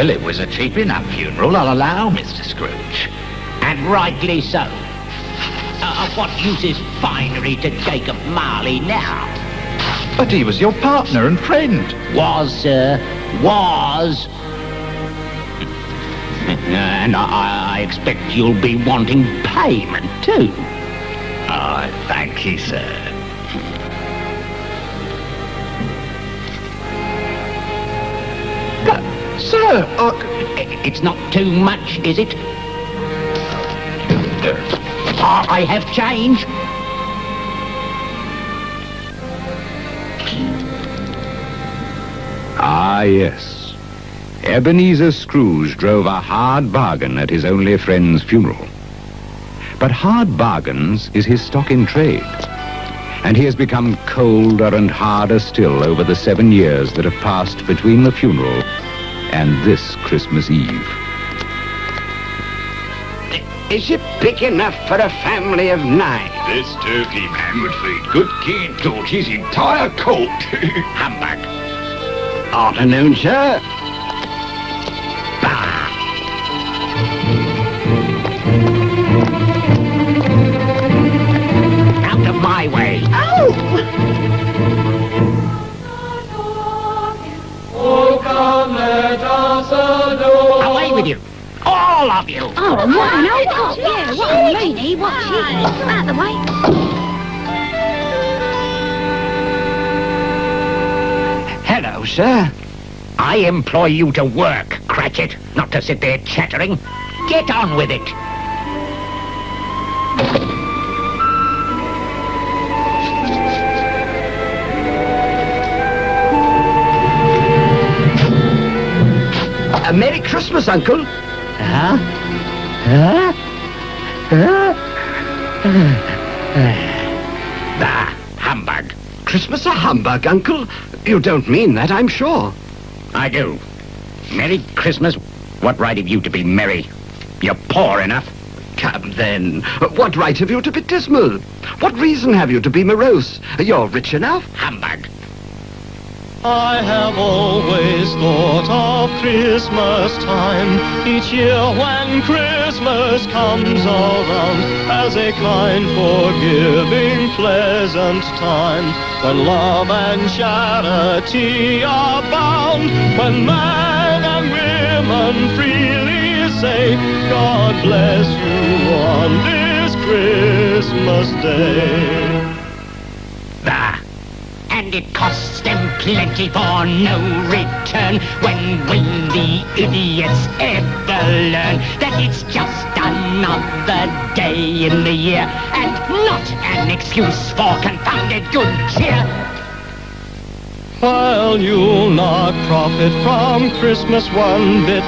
Well, it was a cheap enough funeral, I'll allow, Mr. Scrooge. And rightly so. Of what use is finery to Jacob Marley now? But he was your partner and friend. Was, sir. Was. And I expect you'll be wanting payment, too. Ah, thank you, sir. Sir, It's not too much, is it? I have change. Ah, yes. Ebenezer Scrooge drove a hard bargain at his only friend's funeral. But hard bargains is his stock in trade. And he has become colder and harder still over the 7 years that have passed between the funeral and this Christmas Eve. Is it big enough for a family of 9? This turkey man would feed good King George his entire court. Humbug. Afternoon, sir. Bah. Out of my way. Oh, come, let us adore. Away with you. All of you. Oh, what an old yeah, what a lady, what she is. Out the way. Hello, sir. I employ you to work, Cratchit, not to sit there chattering. Get on with it. A Merry Christmas, Uncle. Huh? Bah, humbug. Christmas a humbug, Uncle? You don't mean that, I'm sure. I do. Merry Christmas. What right have you to be merry? You're poor enough. Come then. What right have you to be dismal? What reason have you to be morose? You're rich enough. Humbug. I have always thought of Christmas time, each year when Christmas comes around, as a kind, forgiving, pleasant time, when love and charity are bound, when men and women freely say, God bless you on this Christmas Day. Bah. And it costs them plenty for no return. When will the idiots ever learn that it's just another day in the year and not an excuse for confounded good cheer? While you'll not profit from Christmas one bit,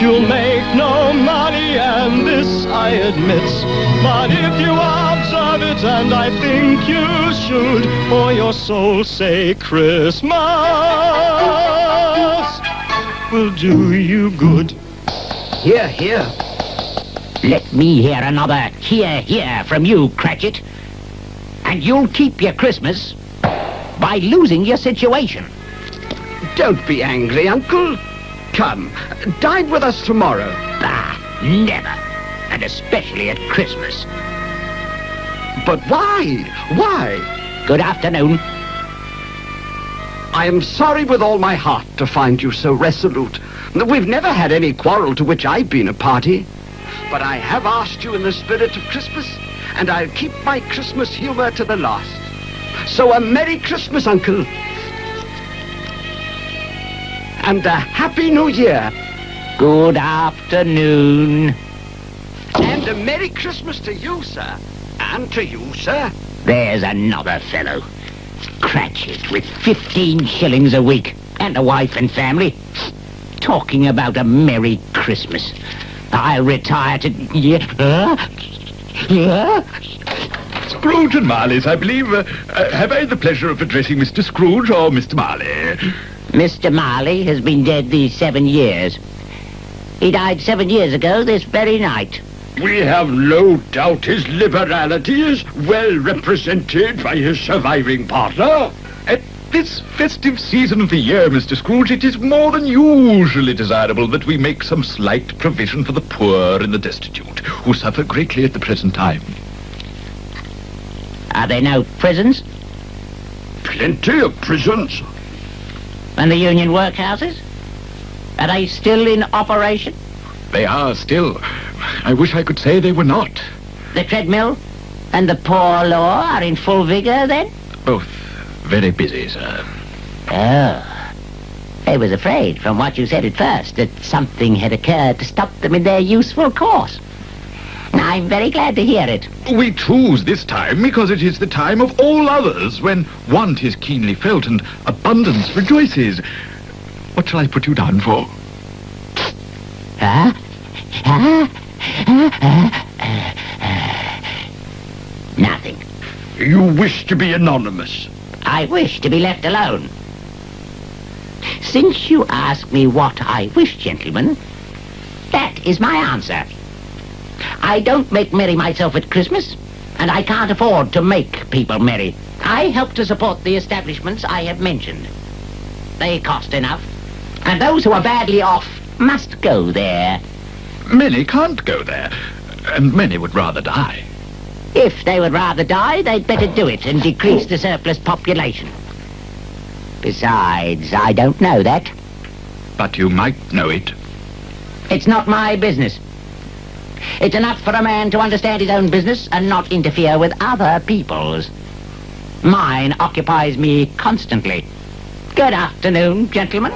you'll make no money, and this I admit. But if you observe it, and I think you should, for your soul's sake, Christmas will do you good. Here, here. Let me hear another here from you, Cratchit. And you'll keep your Christmas by losing your situation. Don't be angry, Uncle. Come, dine with us tomorrow. Bah, never. And especially at Christmas. But why? Why? Good afternoon. I am sorry with all my heart to find you so resolute. We've never had any quarrel to which I've been a party. But I have asked you in the spirit of Christmas, and I'll keep my Christmas humor to the last. So a Merry Christmas, Uncle. And a Happy New Year. Good afternoon. And a Merry Christmas to you, sir. And to you, sir. There's another fellow. Cratchit with 15 shillings a week and a wife and family. Talking about a Merry Christmas. I'll retire to... Scrooge and Marley's, I believe. Have I the pleasure of addressing Mr. Scrooge or Mr. Marley? Mr. Marley has been dead these 7 years. He died 7 years ago this very night. We have no doubt his liberality is well represented by his surviving partner. this festive season of the year, Mr. Scrooge, it is more than usually desirable that we make some slight provision for the poor and the destitute, who suffer greatly at the present time. Are there no prisons? Plenty of prisons. And the union workhouses? Are they still in operation? They are still. I wish I could say they were not. The treadmill and the poor law are in full vigor, then? Both very busy, sir. Oh. I was afraid, from what you said at first, that something had occurred to stop them in their useful course. I'm very glad to hear it. We choose this time because it is the time of all others when want is keenly felt and abundance rejoices. What shall I put you down for? Huh? Nothing. You wish to be anonymous. I wish to be left alone. Since you ask me what I wish, gentlemen, that is my answer. I don't make merry myself at Christmas, and I can't afford to make people merry. I help to support the establishments I have mentioned. They cost enough, and those who are badly off must go there. Many can't go there, and many would rather die. If they would rather die, they'd better do it and decrease the surplus population. Besides, I don't know that. But you might know it. It's not my business. It's enough for a man to understand his own business and not interfere with other people's. Mine occupies me constantly. Good afternoon, gentlemen.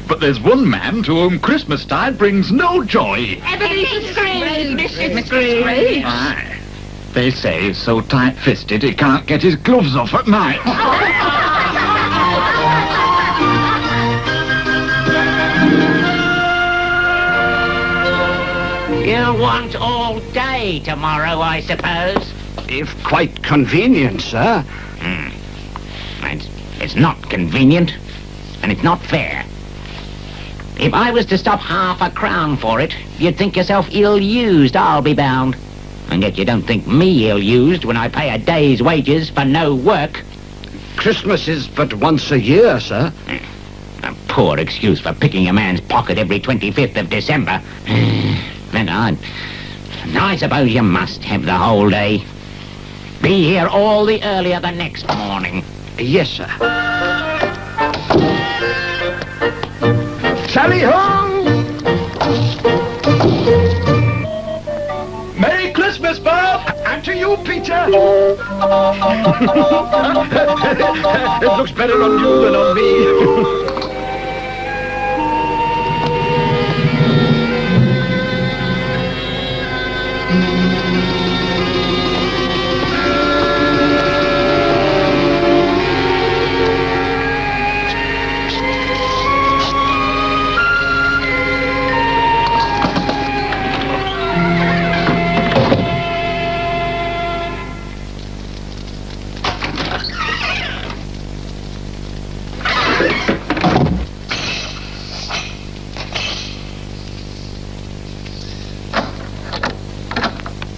But there's one man to whom Christmastide brings no joy. Ebenezer Scrooge! Mr. Scrooge! Aye. They say he's so tight-fisted he can't get his gloves off at night. You'll want all day tomorrow, I suppose. If quite convenient, sir. It's not convenient, and it's not fair. If I was to stop half a crown for it, you'd think yourself ill-used, I'll be bound. And yet you don't think me ill-used when I pay a day's wages for no work. Christmas is but once a year, sir. A poor excuse for picking a man's pocket every 25th of December. And I suppose you must have the whole day. Be here all the earlier the next morning. Yes, sir. Sally ho! Merry Christmas, Bob! And to you, Peter! It looks better on you than on me.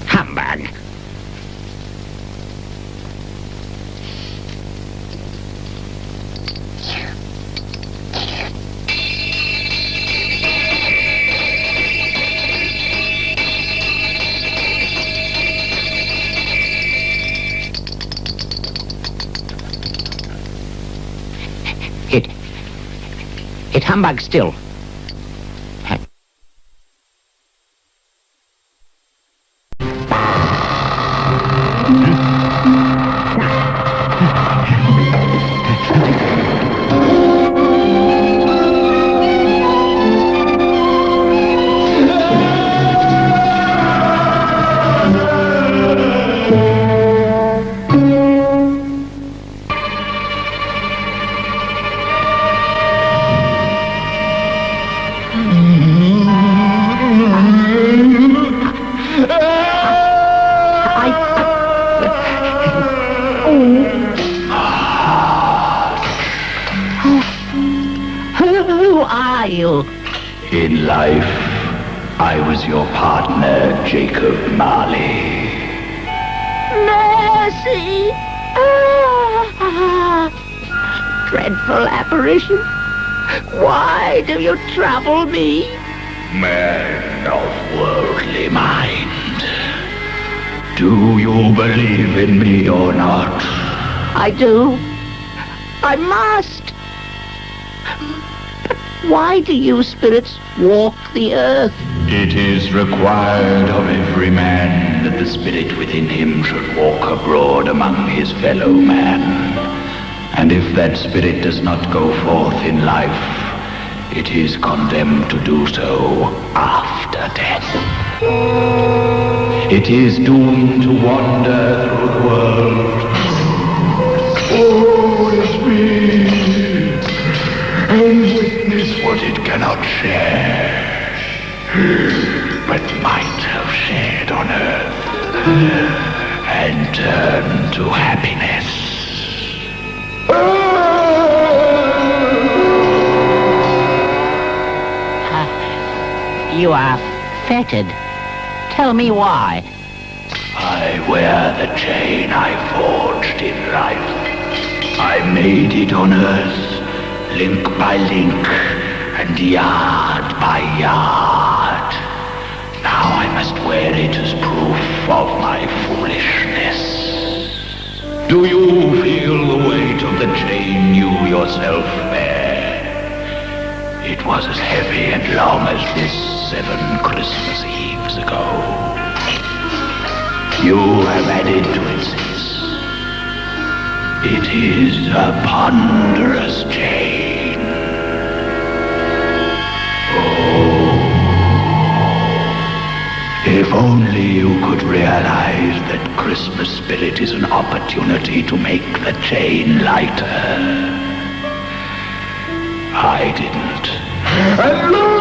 Humbug. It humbug still. are you? In life, I was your partner, Jacob Marley. Mercy! Dreadful apparition. Why do you trouble me? Man of worldly mind, do you believe in me or not? I do. I must. But why do you spirits walk the earth? It is required of every man that the spirit within him should walk abroad among his fellow man. And if that spirit does not go forth in life, it is condemned to do so after death. It is doomed to wander through the world. Oh, it's me, and witness what it cannot share, but might have shared on earth, and turn to happiness. You are fettered. Tell me why. I wear the chain I forged in life. I made it on earth, link by link, and yard by yard. Now I must wear it as proof of my foolishness. Do you feel the weight of the chain you yourself bear? It was as heavy and long as this 7 Christmas Eves ago. You have added to it since. It is a ponderous chain. Oh, if only you could realize that Christmas spirit is an opportunity to make the chain lighter. I didn't. And look!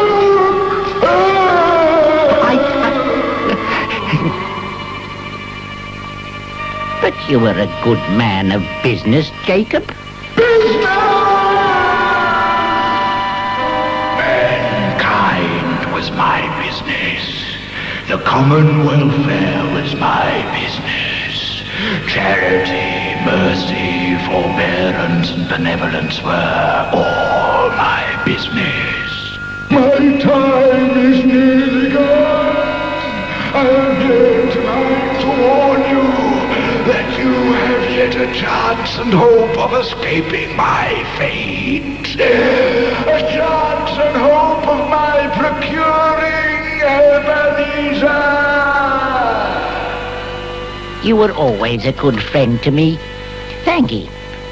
But you were a good man of business, Jacob. Business! Mankind was my business. The common welfare was my business. Charity, mercy, forbearance, and benevolence were all my business. My time is nearly gone. I am here tonight to warn you that you have yet a chance and hope of escaping my fate. A chance and hope of my procuring Ebenezer. You were always a good friend to me. Thank you.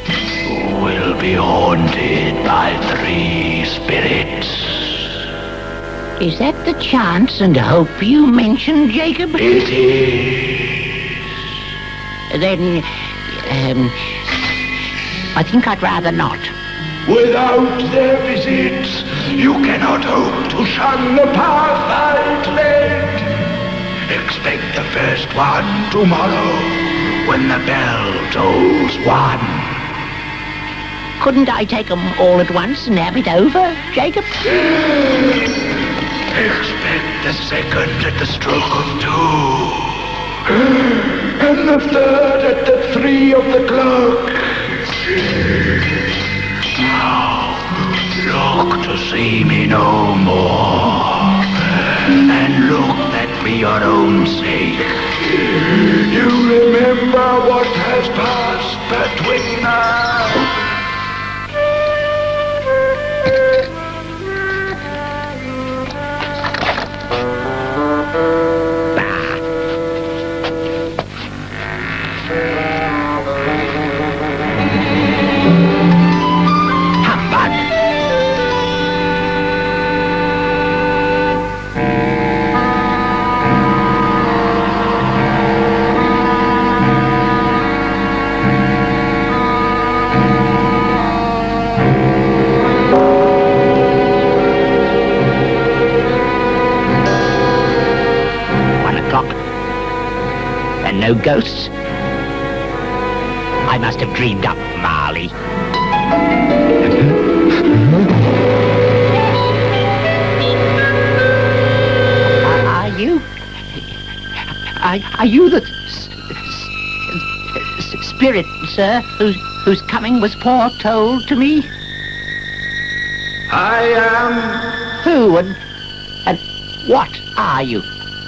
You will be haunted by 3 spirits. Is that the chance and hope you mentioned, Jacob? It is. Then, I think I'd rather not. Without their visits, you cannot hope to shun the path I tread. Expect the first one tomorrow, when the bell tolls 1. Couldn't I take them all at once and have it over, Jacob? Expect the second at the stroke of 2. And the third at the 3 of the clock. Now, look to see me no more. And look that for your own sake, you remember what has passed between us. No ghosts? I must have dreamed up Marley. Are you the spirit, sir, whose coming was foretold to me? I am. Who and what are you?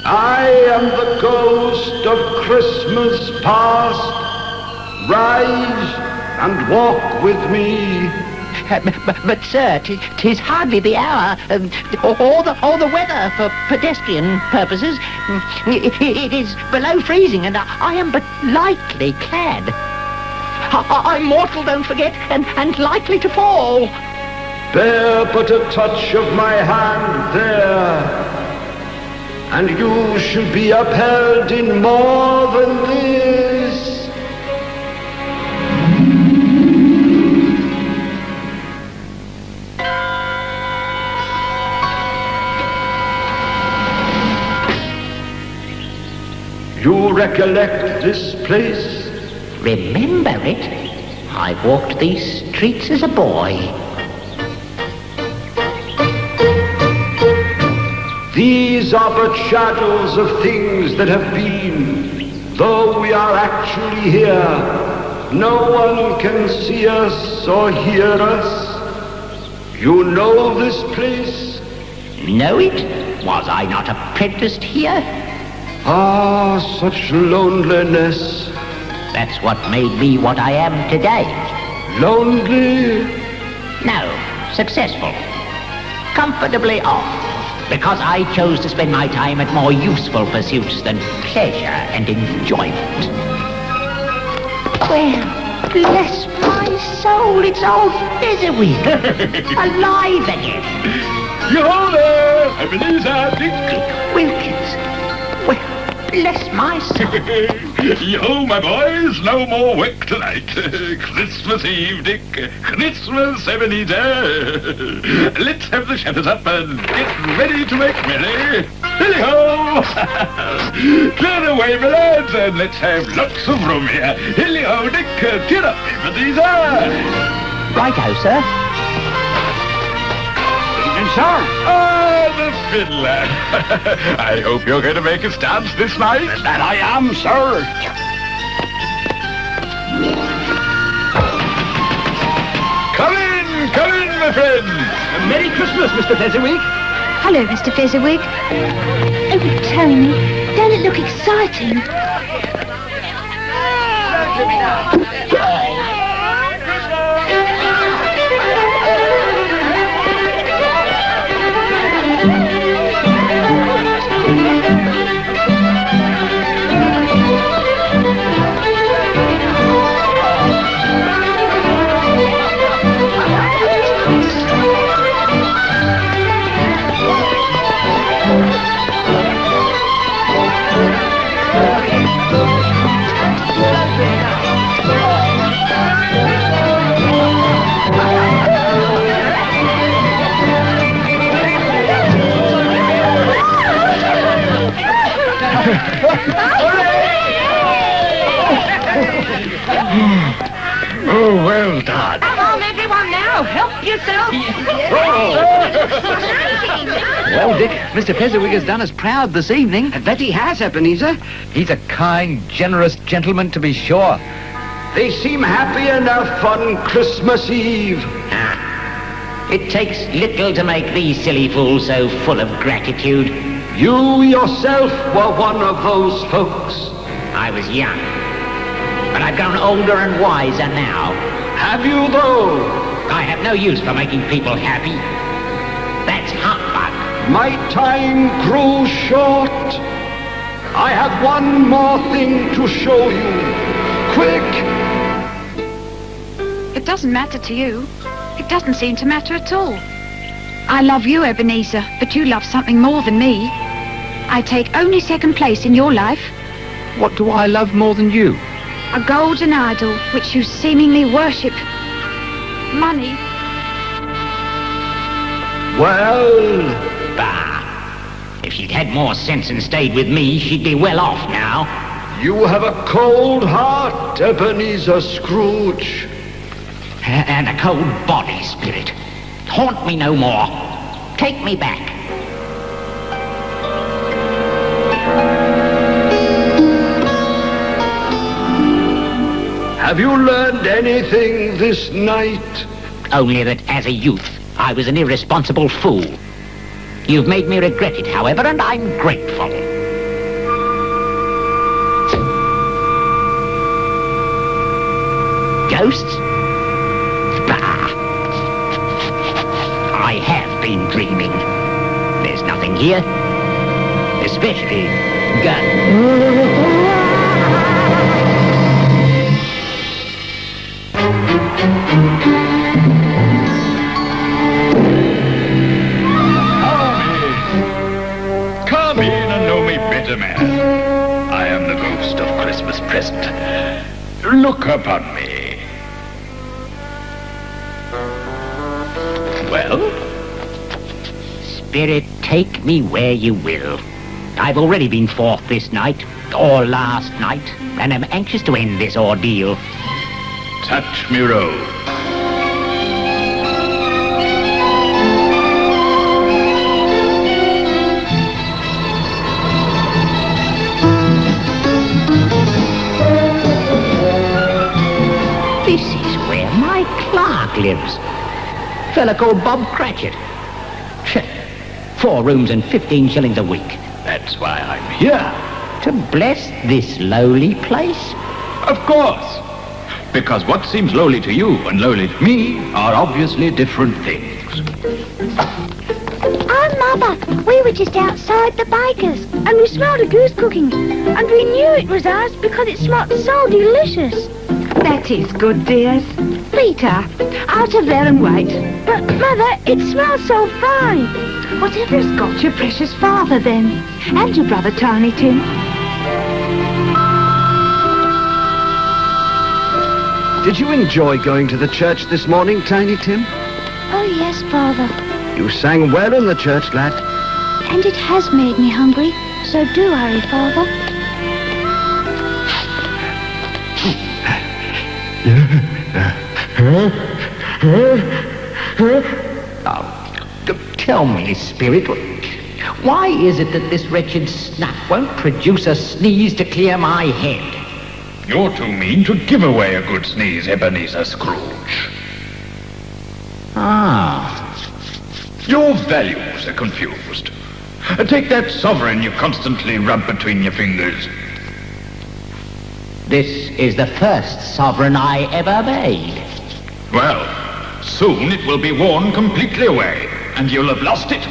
I am the ghost of Christmas past. Rise and walk with me. But sir, 'tis hardly the hour, or the weather for pedestrian purposes. It is below freezing, and I am but lightly clad. I'm mortal, don't forget, and likely to fall. Bear but a touch of my hand there, and you should be upheld in more than this. You recollect this place? Remember it? I walked these streets as a boy. These are but shadows of things that have been. Though we are actually here, no one can see us or hear us. You know this place? Know it? Was I not apprenticed here? Ah, such loneliness. That's what made me what I am today. Lonely? No, successful. Comfortably off. Because I chose to spend my time at more useful pursuits than pleasure and enjoyment. Well, bless my soul, it's old Fezziwig. Alive again. Yo there, Ebenezer, Dick. Wilkins. Well, bless my soul. Yo, my boys, no more work tonight. Christmas Eve, Dick. Christmas, Ebenezer. Let's have the shutters up and get ready to make merry. Hilly-ho! Clear away, my lads, and let's have lots of room here. Hilly-ho, Dick. Cheer up, Ebenezer. Righto, sir. Evening, sir. Ah, the fiddler. I hope you're going to make us dance this night. That I am, sir. Come in, my friends. Merry Christmas, Mr. Fezziwig. Hello, Mr. Fezziwig. Oh, tell me, don't it look exciting? Oh, well done. Come on, everyone now, help yourself. Well, Dick, Mr. Fezziwig has done us proud this evening. I bet he has, Ebenezer. He's a kind, generous gentleman, to be sure. They seem happy enough on Christmas Eve. It takes little to make these silly fools so full of gratitude. You yourself were one of those folks. I was young, but I've grown older and wiser now. Have you, though? I have no use for making people happy. That's humbug. My time grew short. I have one more thing to show you. Quick! It doesn't matter to you. It doesn't seem to matter at all. I love you, Ebenezer, but you love something more than me. I take only second place in your life. What do I love more than you? A golden idol which you seemingly worship. Money. Well, Bah! If she'd had more sense and stayed with me, she'd be well off now. you have a cold heart, Ebenezer Scrooge. And a cold body, spirit. Haunt me no more. Take me back. Have you learned anything this night? Only that as a youth, I was an irresponsible fool. You've made me regret it, however, and I'm grateful. Ghosts? Bah! I have been dreaming. There's nothing here. Especially guns. Come in and know me better, man. I am the ghost of Christmas present. Look upon me. Well? Spirit, take me where you will. I've already been forth this night, or last night, and am anxious to end this ordeal. Touch me roll. This is where my clerk lives. Fella called Bob Cratchit. 4 rooms and 15 shillings a week. That's why I'm here. To bless this lowly place? Of course. Because what seems lowly to you and lowly to me are obviously different things. Oh, Mother, we were just outside the baker's and we smelled a goose cooking and we knew it was ours because it smelled so delicious. That is good, dears. Peter, out of there and wait. But, Mother, it smells so fine. Whatever has got your precious father, then? And your brother, Tiny Tim? Did you enjoy going to the church this morning, Tiny Tim? Oh, yes, Father. You sang well in the church, lad. And it has made me hungry, so do hurry, Father. Tell me, Spirit, why is it that this wretched snuff won't produce a sneeze to clear my head? You're too mean to give away a good sneeze, Ebenezer Scrooge. Ah. Your values are confused. Take that sovereign you constantly rub between your fingers. This is the first sovereign I ever made. Well, soon it will be worn completely away, and you'll have lost it.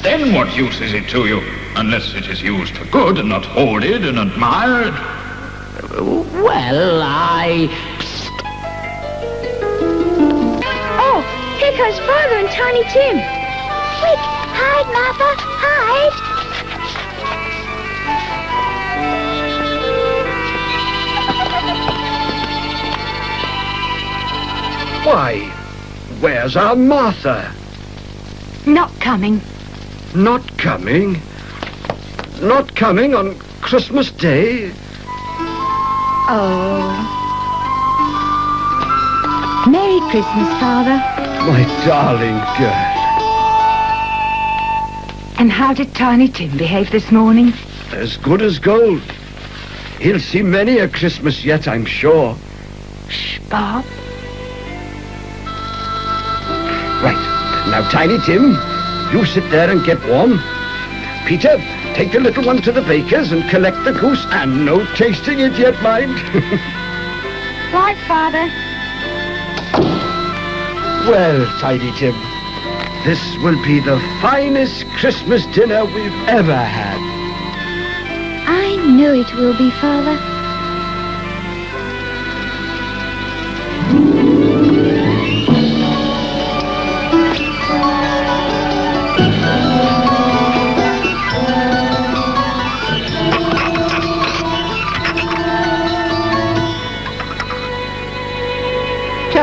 Then what use is it to you, unless it is used for good and not hoarded and admired? Well, Oh, here comes Father and Tiny Tim. Quick, hide, Mother, hide. Why, where's our Martha? Not coming. Not coming? Not coming on Christmas Day? Oh. Merry Christmas, Father. My darling girl. And how did Tiny Tim behave this morning? As good as gold. He'll see many a Christmas yet, I'm sure. Shh, Bob. Right. Now, Tiny Tim, you sit there and get warm. Peter, take the little one to the baker's and collect the goose, and no tasting it yet, mind. Right, Father. Well, Tiny Tim, this will be the finest Christmas dinner we've ever had. I knew it will be, Father.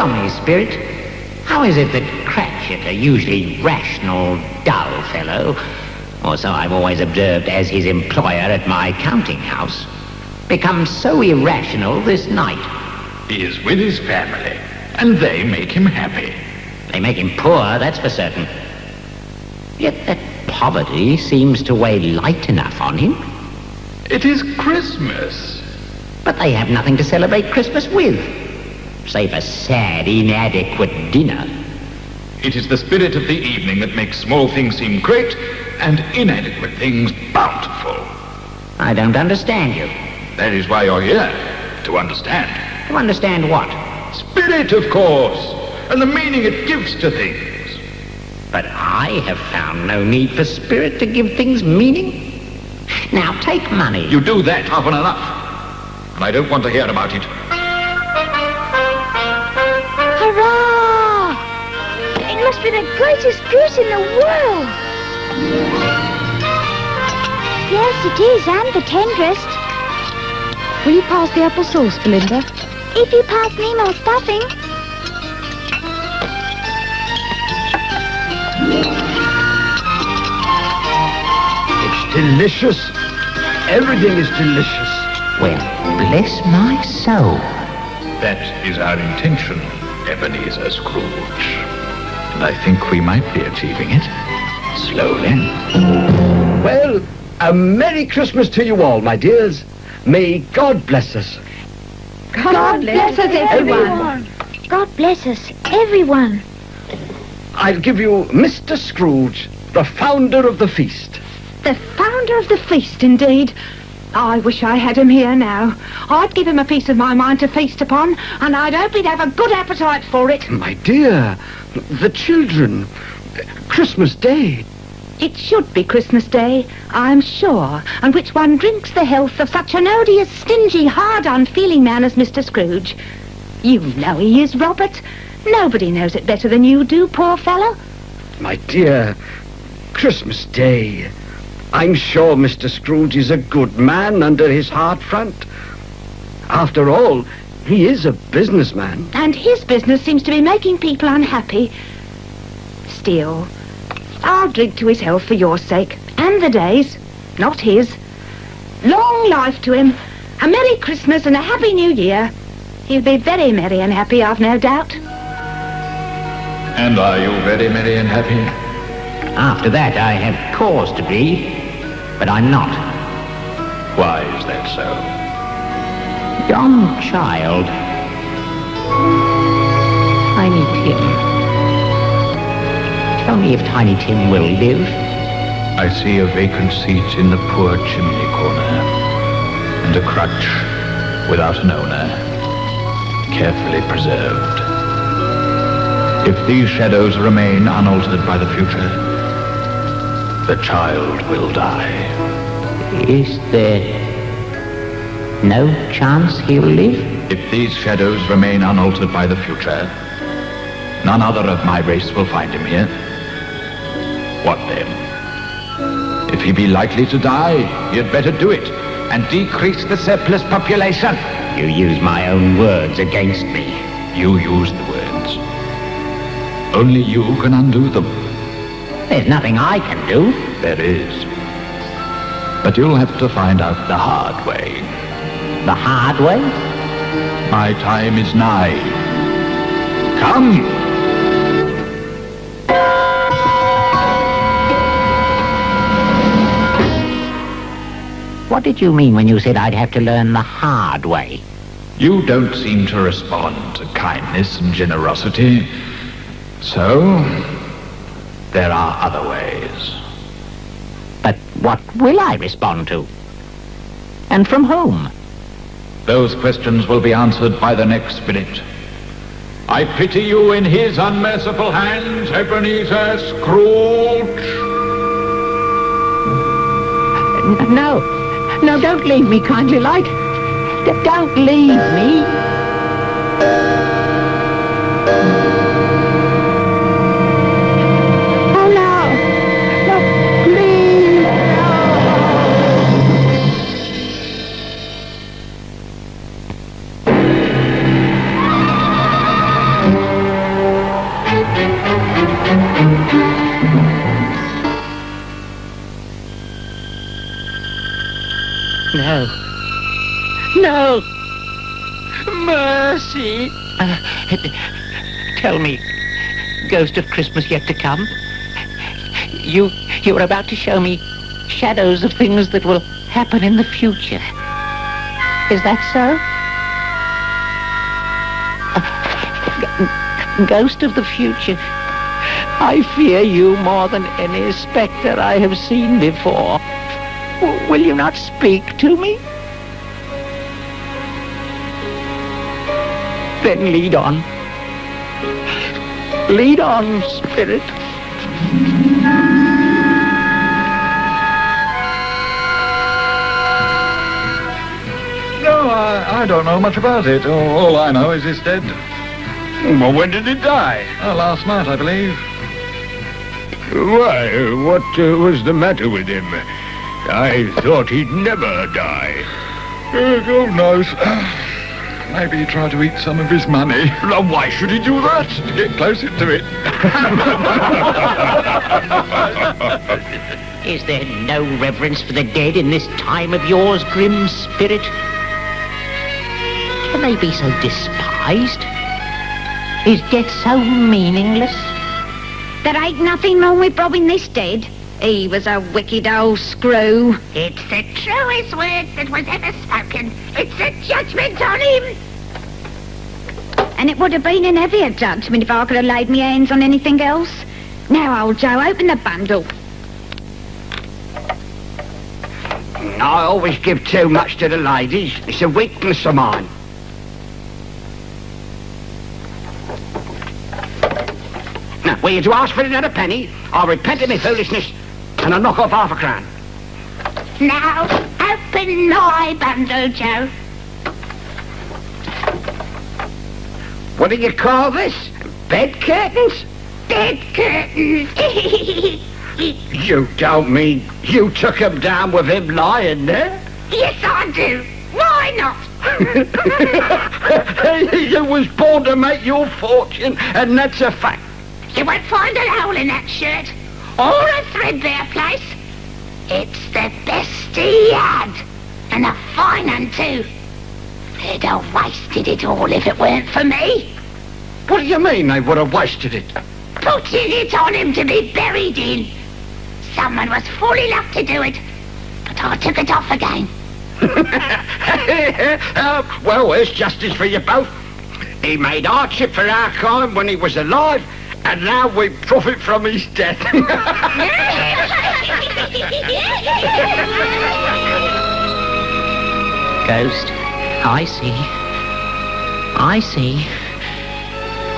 tell me, Spirit, how is it that Cratchit, a usually rational, dull fellow, or so I've always observed as his employer at my counting house, becomes so irrational this night? He is with his family, and they make him happy. They make him poor, that's for certain. Yet that poverty seems to weigh light enough on him. It is Christmas. But they have nothing to celebrate Christmas with. save a sad, inadequate dinner. It is the spirit of the evening that makes small things seem great and inadequate things bountiful. I don't understand you. That is why you're here, to understand. To understand what? Spirit, of course, and the meaning it gives to things. But I have found no need for spirit to give things meaning. Now, take money. You do that often enough, and I don't want to hear about it. Hurrah! It must be the greatest goose in the world. Yes, it is, and the tenderest. Will you pass the apple sauce, Belinda? If you pass me more stuffing. It's delicious. Everything is delicious. Well, bless my soul. That is our intention, Ebenezer Scrooge. And I think we might be achieving it. Slowly. Well, a Merry Christmas to you all, my dears. May God bless us. God bless us, everyone. God bless us, everyone. I'll give you Mr. Scrooge, the founder of the feast. The founder of the feast, indeed. I wish I had him here now. I'd give him a piece of my mind to feast upon, and I'd hope he'd have a good appetite for it. My dear, the children, Christmas Day. It should be Christmas Day, I'm sure, on which one drinks the health of such an odious, stingy, hard, unfeeling man as Mr. Scrooge. You know he is, Robert. Nobody knows it better than you do, poor fellow. My dear, Christmas Day. I'm sure Mr. Scrooge is a good man under his hard front. After all, he is a businessman. And his business seems to be making people unhappy. Still, I'll drink to his health for your sake, and the day's, not his. Long life to him, a Merry Christmas and a Happy New Year. He'll be very merry and happy, I've no doubt. And are you very merry and happy? After that, I have cause to be, but I'm not. Why is that so? Young child. Tiny Tim. Tell me if Tiny Tim will live. I see a vacant seat in the poor chimney corner, and a crutch without an owner, carefully preserved. If these shadows remain unaltered by the future, the child will die. Is there no chance he'll live? If these shadows remain unaltered by the future, none other of my race will find him here. What then? If he be likely to die, he had better do it, and decrease the surplus population. You use my own words against me. You use the words. Only you can undo them. There's nothing I can do. There is. But you'll have to find out the hard way. The hard way? My time is nigh. Come! What did you mean when you said I'd have to learn the hard way? You don't seem to respond to kindness and generosity. So, there are other ways. But what will I respond to? And from whom? Those questions will be answered by the next spirit. I pity you in his unmerciful hands, Ebenezer Scrooge. No, don't leave me, kindly light. Don't leave me. Oh, no. No, please. No. No! Mercy! Tell me, ghost of Christmas yet to come, you were about to show me shadows of things that will happen in the future. Is that so? Ghost of the future, I fear you more than any spectre I have seen before. Will you not speak to me? Then lead on. Lead on, spirit. No, I don't know much about it. All I know is it's dead. Well, when did it die? Last night, I believe. Why, what was the matter with him? I thought he'd never die. God knows. Maybe he tried to eat some of his money. Why should he do that? To get closer to it. Is there no reverence for the dead in this time of yours, grim spirit? Can they be so despised? Is death so meaningless? There ain't nothing wrong with robbing this dead. He was a wicked old screw. It's the truest word that was ever spoken. It's a judgment on him. And it would have been an heavier judgment if I could have laid my hands on anything else. Now, old Joe, open the bundle. I always give too much to the ladies. It's a weakness of mine. Now, were you to ask for another penny, I'll repent of my foolishness and I'll knock off half a crown. Now, open my bundle, Joe. What do you call this? Bed curtains? Bed curtains. You don't mean you took him down with him lying there? Yes, I do. Why not? You was born to make your fortune, and that's a fact. You won't find a hole in that shirt, or a threadbare place. It's the best he had, and a fine one too. They'd have wasted it all if it weren't for me. What do you mean they would have wasted it? Putting it on him to be buried in. Someone was fool enough to do it, but I took it off again. Well, there's justice for you both. He made hardship for our kind when he was alive, and now we profit from his death. Ghost, I see. I see.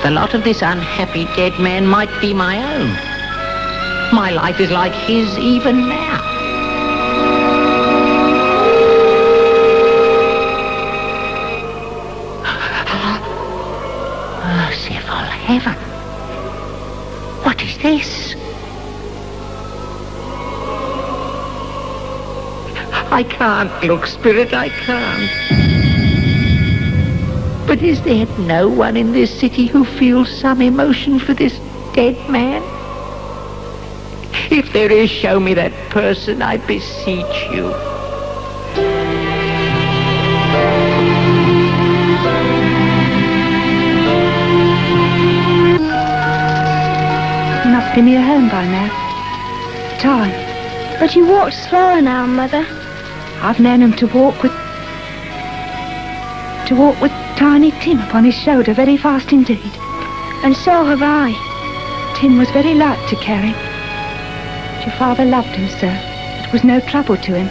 The lot of this unhappy dead man might be my own. My life is like his even now. Merciful heaven. What is this? I can't look, spirit, I can't. But is there no one in this city who feels some emotion for this dead man? If there is, show me that person, I beseech you. You must be near home by now. Time. But you walk slower now, Mother. I've known him to walk with Tiny Tim upon his shoulder very fast indeed. And so have I. Tim was very light to carry. But your father loved him, sir. It was no trouble to him.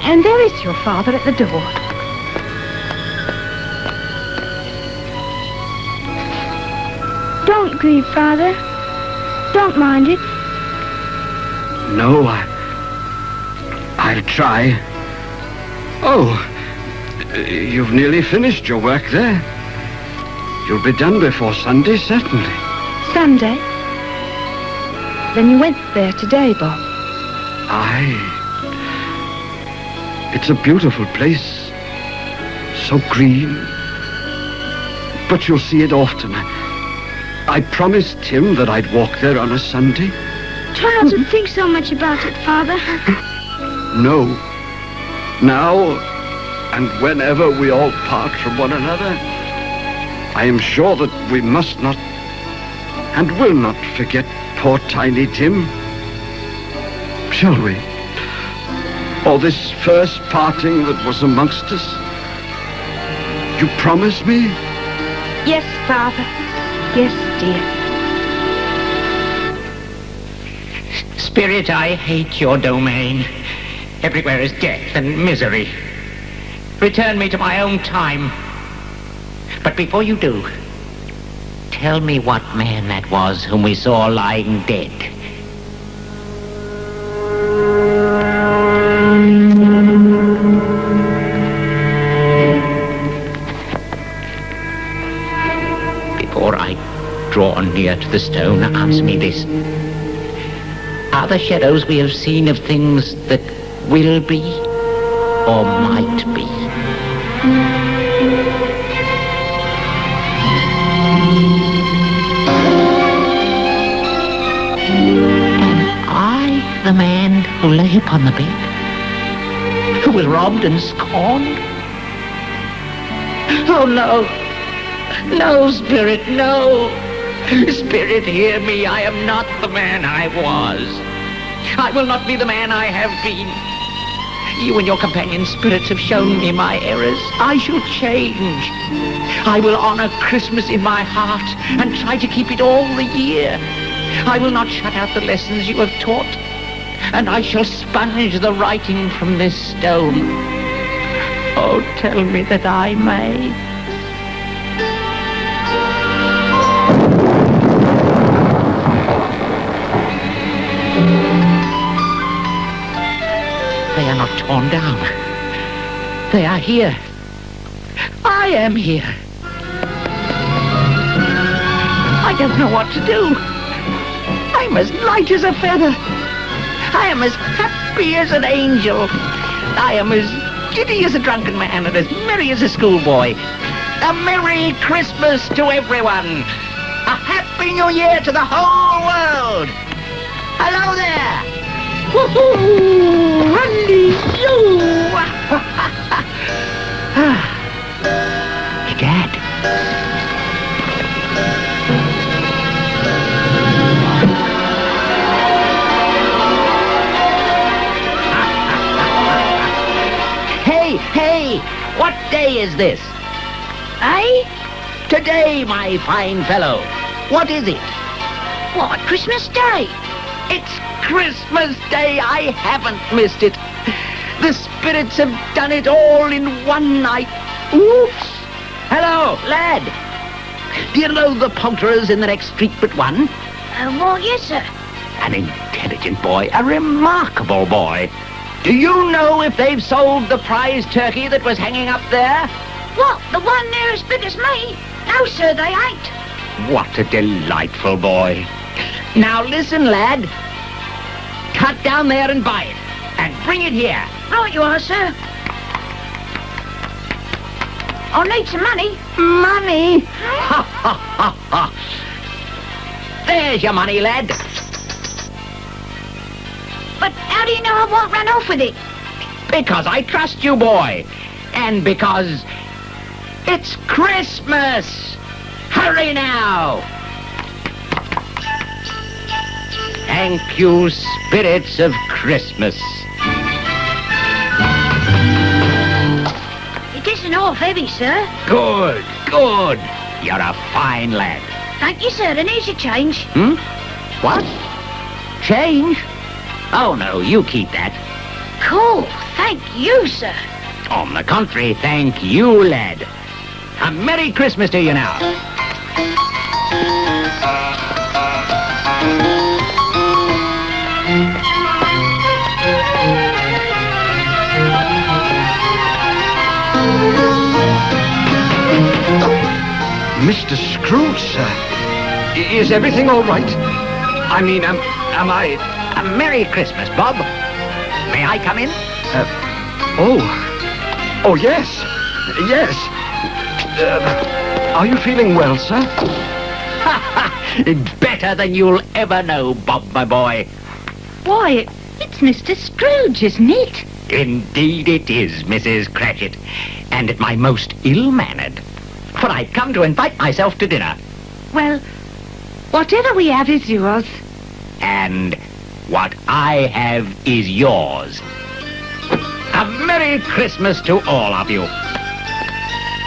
And there is your father at the door. Don't grieve, Father. Don't mind it. No, I'll try. Oh, you've nearly finished your work there. You'll be done before Sunday, certainly. Sunday? Then you went there today, Bob? Aye. It's a beautiful place. So green. But you'll see it often. I promised Tim that I'd walk there on a Sunday. Try not to think so much about it, Father. No. Now, and whenever we all part from one another, I am sure that we must not and will not forget poor Tiny Tim. Shall we? Or this first parting that was amongst us? You promise me? Yes, Father. Yes, dear. Spirit, I hate your domain. Everywhere is death and misery. Return me to my own time. But before you do, tell me what man that was whom we saw lying dead. Before I draw near to the stone, answer me this. Are the shadows we have seen of things that will be or might be? Am I the man who lay upon the bed? Who was robbed and scorned? Oh, no. No, Spirit, no. Spirit, hear me. I am not the man I was. I will not be the man I have been. You and your companion spirits have shown me my errors. I shall change. I will honor Christmas in my heart and try to keep it all the year. I will not shut out the lessons you have taught, and I shall sponge the writing from this stone. Oh, tell me that I may. They are not torn down. They are here. I am here. I don't know what to do. I'm as light as a feather. I am as happy as an angel. I am as giddy as a drunken man and as merry as a schoolboy. A Merry Christmas to everyone. A Happy New Year to the whole world. Hello there. Woohoo! Randy-yoo! Dad. Hey, what day is this? Eh? Today, my fine fellow. What is it? What, Christmas Day? It's Christmas Day. I haven't missed it. The spirits have done it all in one night. Oops. Hello, lad. Do you know the poulterers in the next street but one? Well, yes, sir. An intelligent boy, a remarkable boy. Do you know if they've sold the prize turkey that was hanging up there? What, the one there as big as me? No, sir, they ain't. What a delightful boy. Now listen, lad. Cut down there and buy it. And bring it here. Right you are, sir. I'll need some money. Money? Ha, ha, ha, ha. There's your money, lad. But how do you know I won't run off with it? Because I trust you, boy. And because it's Christmas. Hurry now. Thank you, spirits of Christmas. It isn't half heavy, sir. Good, good. You're a fine lad. Thank you, sir, and here's your change. What? Change? Oh, no, you keep that. Cool. Thank you, sir. On the contrary, thank you, lad. A Merry Christmas to you now. Mr. Scrooge, sir. Is everything all right? I mean, am I... A Merry Christmas, Bob. May I come in? Oh, yes. Yes. Are you feeling well, sir? Better than you'll ever know, Bob, my boy. Why, it's Mr. Scrooge, isn't it? Indeed it is, Mrs. Cratchit. And at my most ill-mannered. For I've come to invite myself to dinner. Well, whatever we have is yours. And what I have is yours. A Merry Christmas to all of you.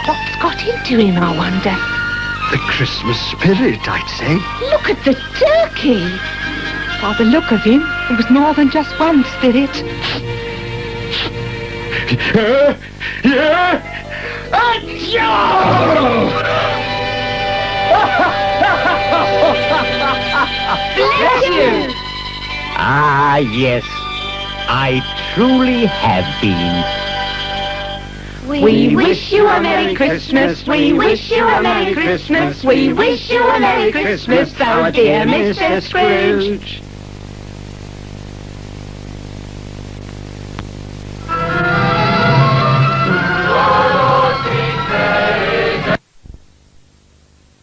What's got into him, I wonder? The Christmas spirit, I'd say. Look at the turkey. By the look of him, it was more than just one spirit. Bless you. Ah, yes. I truly have been. We wish you a Merry Christmas. We wish you a Merry Christmas. We wish you a Merry Christmas, oh dear Mr. Scrooge.